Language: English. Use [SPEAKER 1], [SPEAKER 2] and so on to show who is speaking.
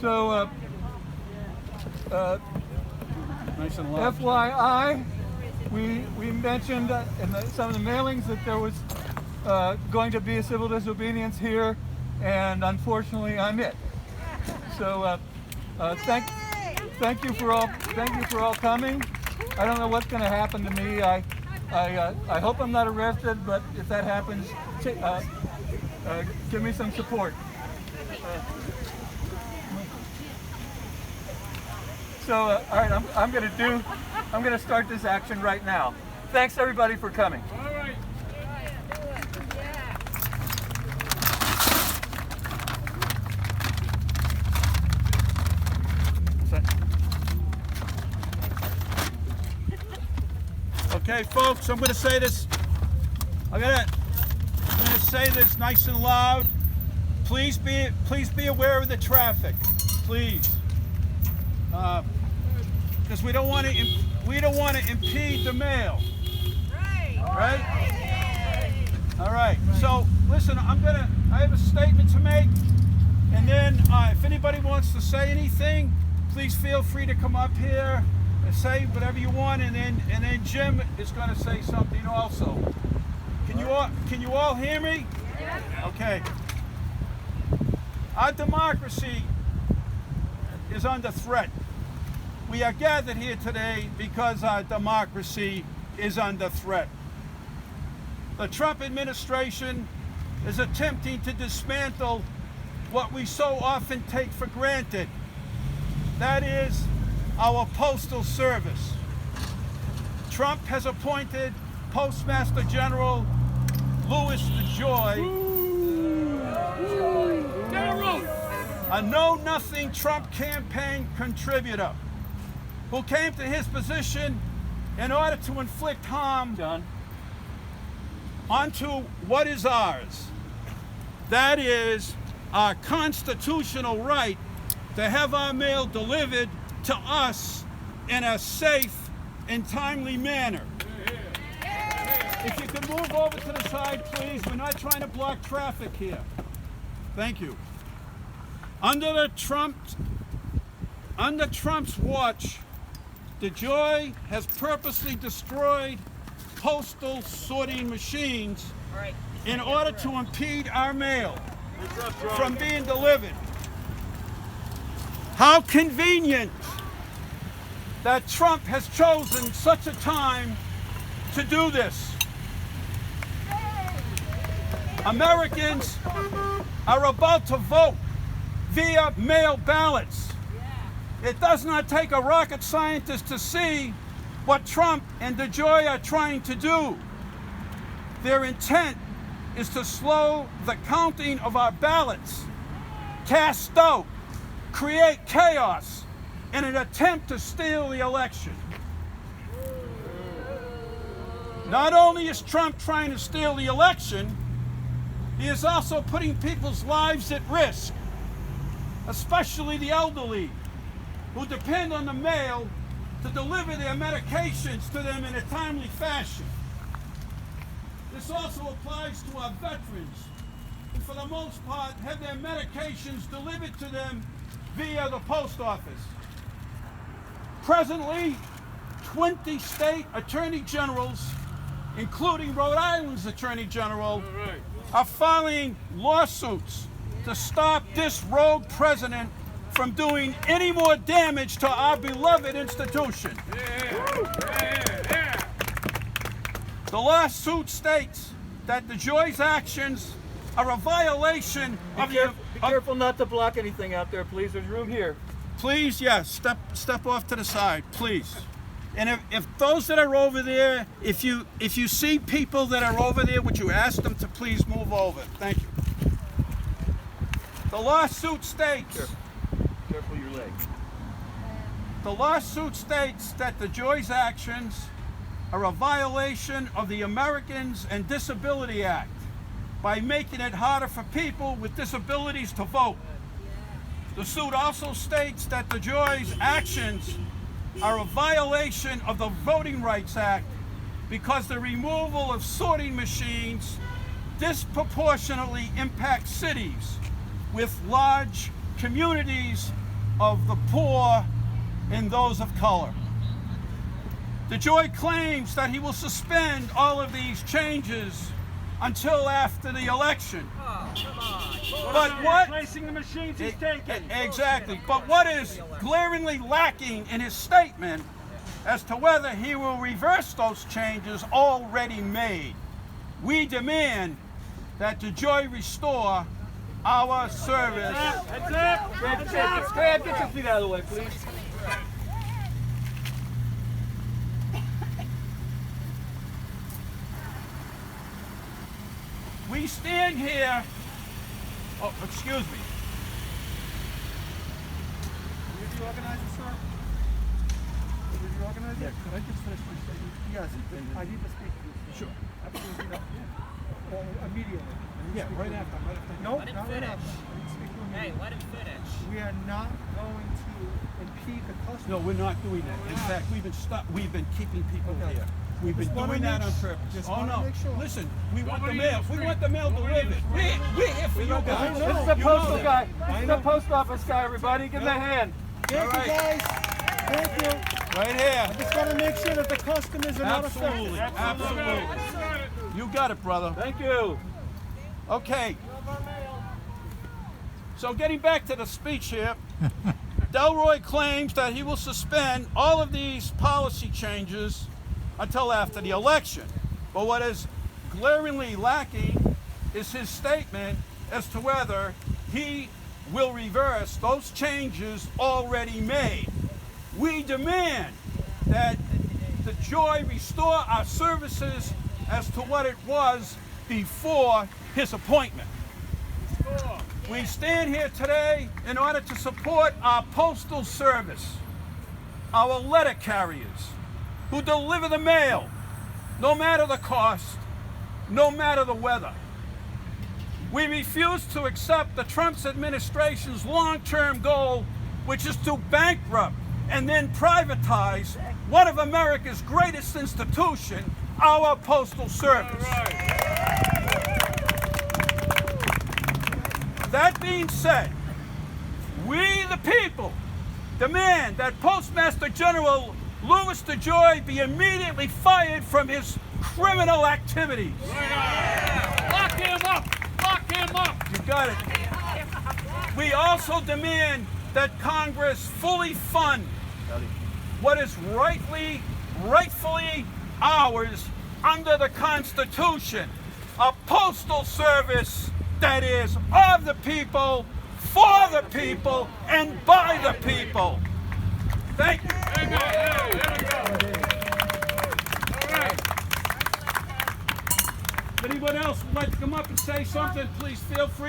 [SPEAKER 1] So,
[SPEAKER 2] Nice and loud.
[SPEAKER 1] FYI, we mentioned in some of the mailings that there was going to be a civil disobedience here, and unfortunately, I'm it. So, thank you for all coming. I don't know what's going to happen to me. I hope I'm not arrested, but if that happens, give me some support. So, all right, I'm going to start this action right now. Thanks everybody for coming.
[SPEAKER 2] All right. Okay, folks, I'm going to say this. I'm going to say this nice and loud. Please be aware of the traffic, please, because we don't want to impede the mail. Right? All right. So listen, I have a statement to make, and then if anybody wants to say anything, please feel free to come up here and say whatever you want, and then Jim is going to say something also. Can you all hear me? Okay. Our democracy is under threat. We are gathered here today because our democracy is under threat. The Trump administration is attempting to dismantle what we so often take for granted. That is our postal service. Trump has appointed Postmaster General Louis DeJoy, a know-nothing Trump campaign contributor, who came to his position in order to inflict harm onto what is ours. That is our constitutional right to have our mail delivered to us in a safe and timely manner. If you can move over to the side, please. We're not trying to block traffic here. Thank you. Under Trump's watch, DeJoy has purposely destroyed postal sorting machines in order to impede our mail from being delivered. How convenient that Trump has chosen such a time to do this. Americans are about to vote via mail ballots. It does not take a rocket scientist to see what Trump and DeJoy are trying to do. Their intent is to slow the counting of our ballots, cast doubt, create chaos in an attempt to steal the election. Not only is Trump trying to steal the election, he is also putting people's lives at risk, especially the elderly, who depend on the mail to deliver their medications to them in a timely fashion. This also applies to our veterans, who for the most part have their medications delivered to them via the post office. Presently, 20 state attorney generals, including Rhode Island's attorney general, are filing lawsuits to stop this rogue president from doing any more damage to our beloved institution. The lawsuit states that DeJoy's actions are a violation of the...
[SPEAKER 1] Be careful not to block anything out there, please. There's room here.
[SPEAKER 2] Please, yes, step off to the side, please. And if those that are over there, if you see people that are over there, would you ask them to please move over? Thank you. The lawsuit states...
[SPEAKER 1] Careful your leg.
[SPEAKER 2] The lawsuit states that DeJoy's actions are a violation of the Americans and Disability Act by making it harder for people with disabilities to vote. The suit also states that DeJoy's actions are a violation of the Voting Rights Act because the removal of sorting machines disproportionately impacts cities with large communities of the poor and those of color. DeJoy claims that he will suspend all of these changes until after the election. But what?
[SPEAKER 3] Replacing the machines he's taking.
[SPEAKER 2] Exactly. But what is glaringly lacking in his statement as to whether he will reverse those changes already made? We demand that DeJoy restore our service.
[SPEAKER 3] Heads up! Heads up!
[SPEAKER 1] Fred, get your feet out of the way, please.
[SPEAKER 2] We stand here. Oh, excuse me.
[SPEAKER 4] Were you the organizer, sir? Were you the organizer?
[SPEAKER 1] Yeah, could I just finish my statement?
[SPEAKER 4] Yes, I need to speak to you.
[SPEAKER 1] Sure.
[SPEAKER 4] Absolutely not. Immediately.
[SPEAKER 1] Yeah, right after.
[SPEAKER 4] No,
[SPEAKER 5] Let him
[SPEAKER 4] not right
[SPEAKER 5] finish.
[SPEAKER 4] after. I need to speak to him
[SPEAKER 5] Hey,
[SPEAKER 4] immediately.
[SPEAKER 5] let him finish.
[SPEAKER 4] We are not going to impede the customer.
[SPEAKER 2] No, we're not doing that. In fact, we've been keeping people
[SPEAKER 4] Okay.
[SPEAKER 2] here. We've been
[SPEAKER 4] Just wanna
[SPEAKER 2] doing that
[SPEAKER 4] make
[SPEAKER 2] on
[SPEAKER 4] s-
[SPEAKER 2] purpose.
[SPEAKER 4] just
[SPEAKER 2] Oh
[SPEAKER 4] wanna
[SPEAKER 2] no!
[SPEAKER 4] make sure.
[SPEAKER 2] Listen, we want the
[SPEAKER 3] Nobody
[SPEAKER 2] mail.
[SPEAKER 3] in the
[SPEAKER 2] We
[SPEAKER 3] street.
[SPEAKER 2] want the mail
[SPEAKER 3] Nobody in the
[SPEAKER 2] delivered.
[SPEAKER 3] street.
[SPEAKER 2] We're here for you guys.
[SPEAKER 4] I know.
[SPEAKER 1] This is the
[SPEAKER 2] You
[SPEAKER 1] postal
[SPEAKER 2] know that.
[SPEAKER 1] guy. This is the post office guy, everybody. Give him a hand.
[SPEAKER 4] Thank
[SPEAKER 2] All right.
[SPEAKER 4] you, guys. Thank you.
[SPEAKER 2] Right here.
[SPEAKER 4] Just got to make sure that the customers are not
[SPEAKER 2] Absolutely.
[SPEAKER 4] affected.
[SPEAKER 2] Absolutely. You got it, brother.
[SPEAKER 1] Thank you.
[SPEAKER 2] Okay. So getting back to the speech here, Delroy claims that he will suspend all of these policy changes until after the election. But what is glaringly lacking is his statement as to whether he will reverse those changes already made. We demand that DeJoy restore our services as to what it was before his appointment. We stand here today in order to support our postal service, our letter carriers who deliver the mail, no matter the cost, no matter the weather. We refuse to accept the Trump administration's long-term goal, which is to bankrupt and then privatize one of America's greatest institutions, our postal service. That being said, we the people demand that Postmaster General Louis DeJoy be immediately fired from his criminal activities.
[SPEAKER 3] Lock him up! Lock him up!
[SPEAKER 2] You got it. We also demand that Congress fully fund what is rightfully ours under the Constitution, a postal service that is of the people, for the people, and by the people. Thank you.
[SPEAKER 3] There we go. All right.
[SPEAKER 2] If anyone else would like to come up and say something, please feel free.